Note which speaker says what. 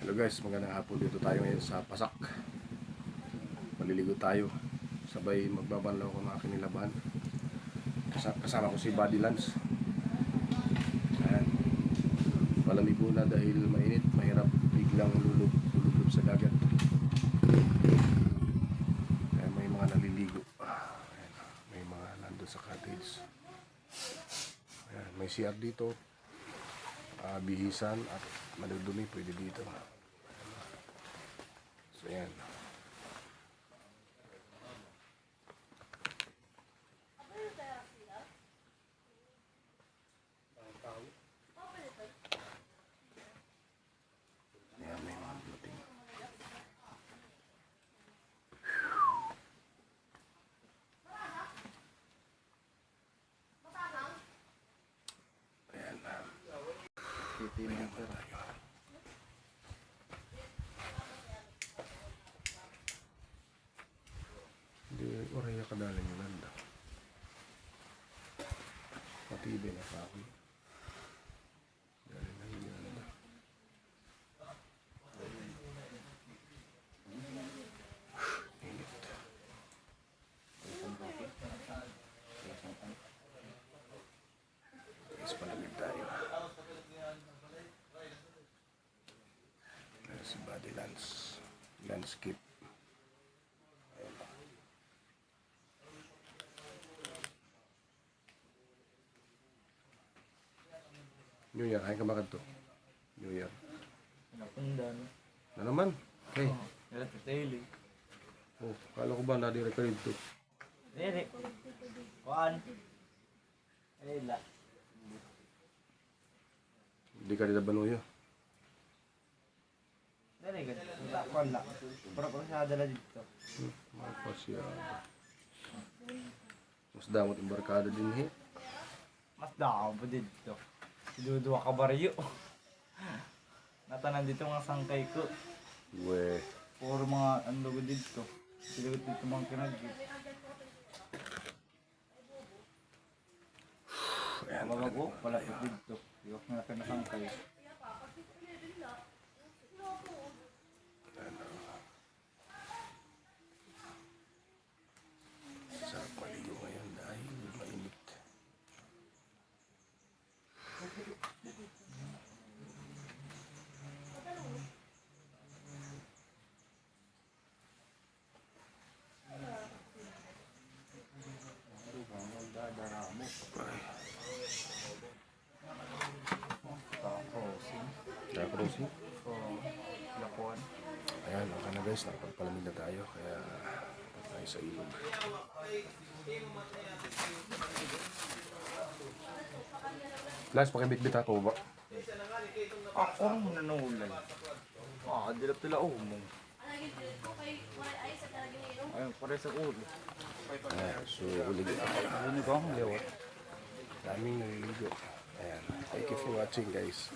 Speaker 1: Hello guys, magandang hapon. Dito tayo ngayon sa Pasak. Maliligo tayo. Sabay magbabanlaw ko ng aking nilaban. Kasama ko si Buddy Lance. Ayan. Palamigo na dahil mainit. Mahirap biglang lulub sa dagat. Kaya may mga naliligo. Ayan. May mga nandun sa cottage. Ayan. May CR dito. Bihisan at madudumi pwede dito. So yan. Ayan, may mga buting. Ayan na. Ayan na tayo. Hindi, oraya kadaling yung landa. Matibay na pa ako. Galing na yung landa. Init. Guys, palamig tayo. Ayan si Buddy Lance. Landscape. New Year, kain ka ba to? New Year.
Speaker 2: Napundan.
Speaker 1: Na naman? Hey.
Speaker 2: Nalapit daily.
Speaker 1: Oh, kala ko ba na-record to?
Speaker 2: Dere. Kuan. Ayla.
Speaker 1: Hindi ka nila banuyo.
Speaker 2: Dere gad. Kuan la. Pero siya dala dito.
Speaker 1: Mapasya. Mas damot yung barkada din
Speaker 2: Mas dao pa dito. Duduwa ka baryo. Natanan dito mga sangkay ko.
Speaker 1: We.
Speaker 2: Puro mga andugo dito. Silugot dito mga kinagit.
Speaker 1: Ayan,
Speaker 2: Mabago, palapit dito. Iwak na ka na sangkay.
Speaker 1: sarap maligo ngayon dahil mainit. Crossing.
Speaker 2: Lakuan.
Speaker 1: Ayan, okay na guys, nakapagpalamig na tayo kaya tayo sa ilog. Lance, pakibit-bit ako ba?
Speaker 2: Ako ang nanulay. Dilap tila umong. Ayun, pare sa ulo.
Speaker 1: Ayan, so uligo tayo.
Speaker 2: Ano ko ang lewat?
Speaker 1: Daming naliligo. Ayan, thank you for watching guys.